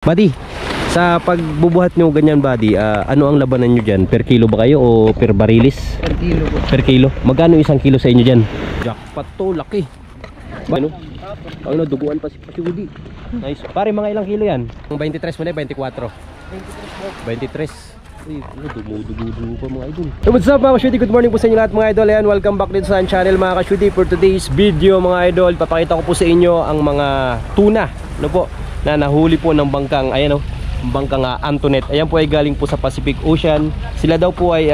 Buddy, sa pagbubuhat nyo ganyan buddy, ano ang labanan nyo dyan? Per kilo ba kayo o per barilis? Per kilo po. Per kilo? Magkano isang kilo sa inyo dyan? Jackpot to, laki. Ano? Ang duguan pa si Woody. Nice. Pare, mga ilang kilo yan? 23 mo na, 24. 23. Uy, dumu-dugu pa mga idol. So what's up mga ka-shudi? Good morning po sa inyo lahat mga idol. Ayan, welcome back din sa channel mga ka-shudi. For today's video mga idol, papakita ko po sa inyo ang mga tuna, ano po, na nahuli po ng bangkang, ayan o, bangkang Antoinette. Ayan po ay galing po sa Pacific Ocean. Sila daw po ay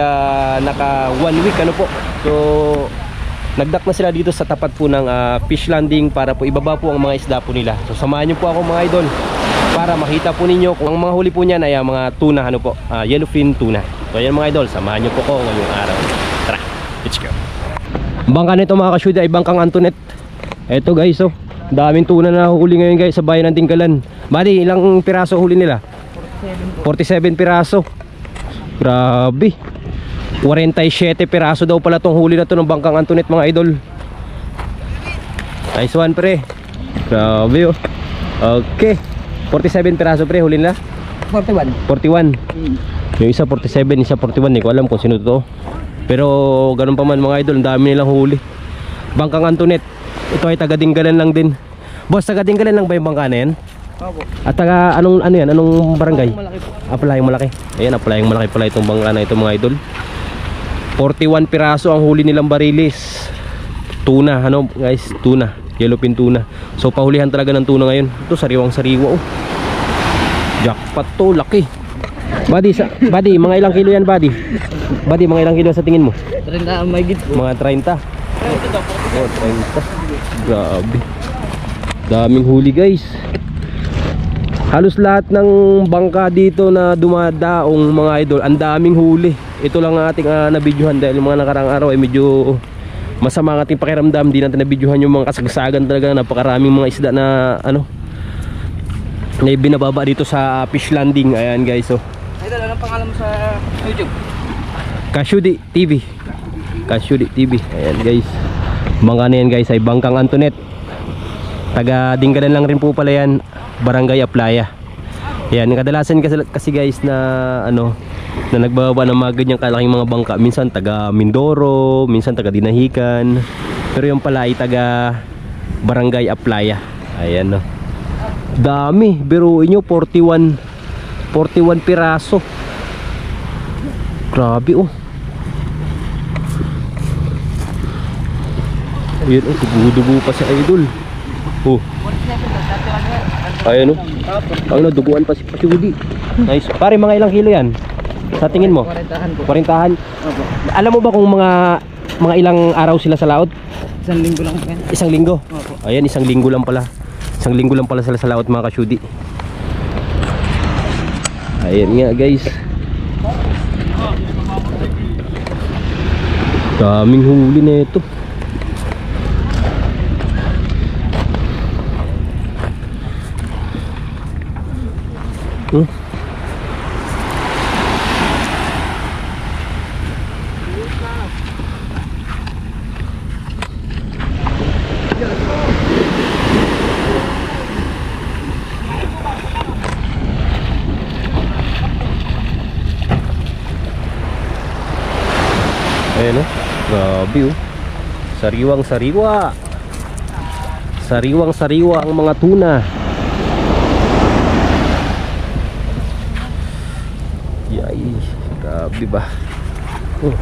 naka 1 week ano po. So nagdak na sila dito sa tapat po ng fish landing para po ibaba po ang mga isda po nila. So samahan niyo po ako mga idol para makita po ninyo kung ang mga huli po niyan ay mga tuna ano po, yellowfin tuna. So ayan mga idol, samahan niyo po ko ngayong araw. Tara, let's go. Bangka nito mga ka-shudi ay bangkang Antoinette. Eto guys, oh, daming tuna na huli ngayon guys sa bayan ng Tinggalan. Bali, ilang piraso huli nila? 47 piraso. Grabe. 47 piraso daw pala tong huli na to ng bangkang Antoinette mga idol. Nice one pre. Grabe oh. Okay, 47 piraso pre huli nila? 41. Yung isa 47, isa 41. Hindi ko alam kung sino to. Pero ganun pa man mga idol, ang dami nilang huli. Bangkang Antoinette. Ito ay taga Tinggalan lang din. Boss, taga Tinggalan lang ba yung bangka na yan? Opo. At taga anong ano yan? Anong barangay? Malaki po. Palayang Malaki. Ayan, Palayang Malaki pala itong bangka na ito mga idol. 41 piraso ang huli nilang barilis. Tuna, ano guys? Tuna, yellowfin tuna. So pahulihan talaga ng tuna ngayon. Ito sariwang sariwa oh. Jackpot to, laki. Buddy, mga ilang kilo yan buddy? Buddy, mga ilang kilo sa tingin mo? 30 may git po. Mga 30. Oh, 30. Grabe. Daming huli guys. Halos lahat ng bangka dito na dumadaong mga idol, ang daming huli. Ito lang ang ating nabidyohan dahil mga nakarang araw ay medyo masama ang ating pakiramdam. Di natin nabidyohan yung mga kasagsagan talaga. Napakaraming mga isda na ano na binababa dito sa fish landing. Ayan guys oh. Idol, anong pangalan mo sa YouTube? ka-shudi TV. ka-shudi TV. Ayan guys. Mga na yan guys ay bangkang Antoinette. Taga Tinggalan lang rin po pala yan. Barangay Aplaya. Ayan, kadalasan kasi guys na ano na nagbababa ng mga ganyang kalaking mga bangka. Minsan taga Mindoro, minsan taga Dinahican. Pero yung pala ay taga Barangay Aplaya. Ayan no. Dami, biruin nyo 41 piraso. Grabe oh. Ayan oh, dugu-dugu pa sa idol. Oh. Ayan oh. Ang duguan pa si Woody. Nice. Pare, mga ilang kilo yan? Sa tingin mo? 40 po. 40. Opo. Alam mo ba kung mga ilang araw sila sa laot? Isang linggo lang po yan. Isang linggo? Opo. Ayan, isang linggo lang pala. Isang linggo lang pala sila sa laot mga ka-shudi. Ayan nga guys. Daming huli na ito. Ayan oh, grabe oh. Sariwang sariwa. Sariwang sariwa ang mga tuna. Yay, grabe ba. Oh.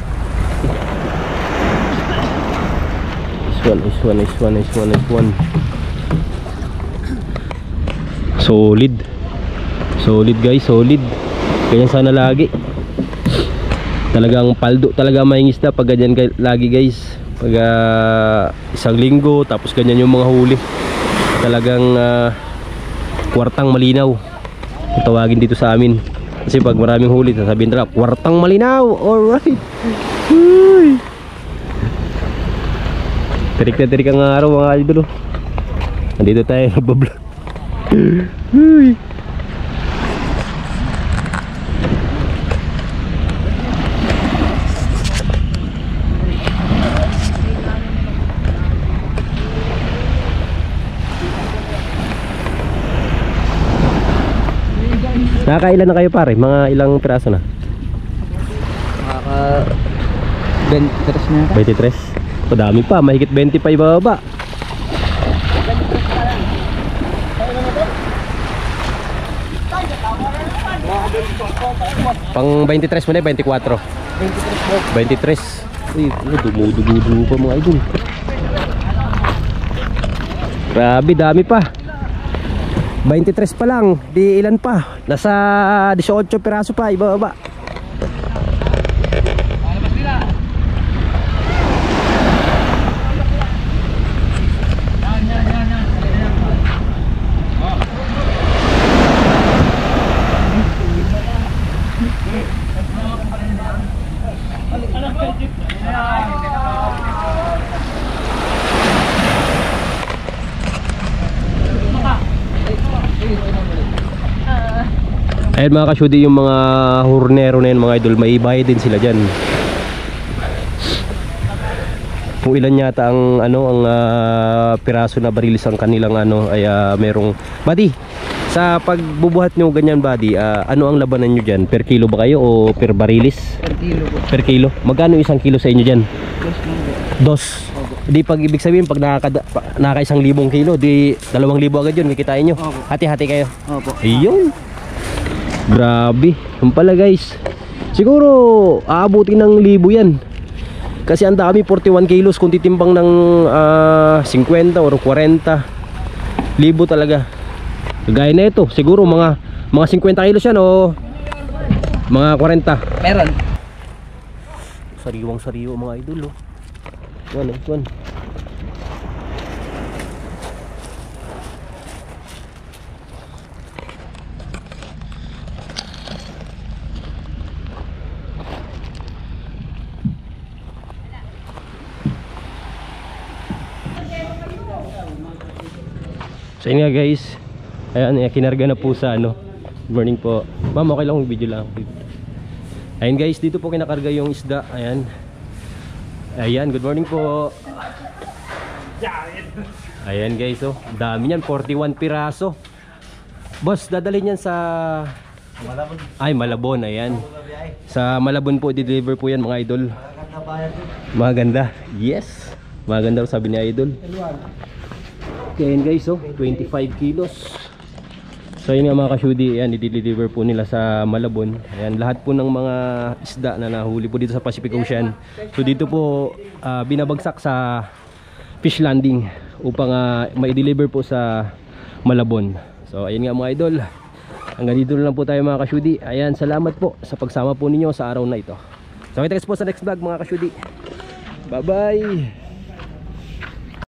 This one. Solid. Solid guys, solid. Kaya sana lagi. Talagang paldo talaga may isda pag ganyan lagi guys. Pag isang linggo tapos ganyan yung mga huli. Talagang kwartang malinaw tawagin dito sa amin. Kasi pag maraming huli sasabihin talaga kwartang malinaw. Alright. Uy. Tirik na tirik ang araw mga idol. Nandito tayo nagbablog. Uy. Nakakailan na kayo pare? Mga ilang piraso na? Makaka 23 na yata. 23? Padami pa, mahigit 25 bababa. Pang 23 mo na 24. 23. Uy, dumudugo pa mga idol. Grabe, dami pa. 23 pa lang, di ilan pa. Nasa 18 piraso pa, ibaba. Ayan mga kasyudi, yung mga hurnero na yun mga idol, may bayad din sila dyan. Kung ilan yata ang piraso na barilis ang kanilang ay merong buddy. Sa pagbubuhat nyo ganyan buddy, ano ang labanan nyo dyan? Per kilo ba kayo o per barilis? Per kilo po. Per kilo? Magkano isang kilo sa inyo dyan? Plus lang po. Dos. Di pag ibig sabihin pag naka 1,000 kilo, di 2,000 agad yun, kikitain nyo. Opo. Hati-hati kayo. Opo. Ayun. Grabe. Yung pala guys, siguro aabutin ng 1,000 yan. Kasi ang dami, 41 kilos kung titimbang ng 50 or 40. Libo talaga. Gaya na ito, siguro mga 50 kilos yan o mga 40. Meron. Sariwang sariwa mga idol oh. One. So yun nga guys, ayan, kinarga na po sa Good morning po ma'am, okay lang yung video lang. Ayan guys, dito po kinakarga yung isda. Ayan, good morning po. Ayan guys, oh, dami niyan, 41 piraso. Boss, dadalhin yan sa Malabon. Ay, Malabon, ayan. Sa Malabon po, di-deliver po yan mga idol. Maganda, yes. Maganda sabi ni idol. Ayan guys, oh, 25 kilos. So yun nga mga kasyudi, ayan, i-deliver po nila sa Malabon. Ayan, lahat po ng mga isda na nahuli po dito sa Pacific Ocean. So dito po binabagsak sa fish landing upang ma-deliver po sa Malabon. So ayan nga mga idol, hanggang dito na lang po tayo mga kasyudi. Ayan, salamat po sa pagsama po ninyo sa araw na ito. So kita po sa next vlog mga kasyudi. Bye bye.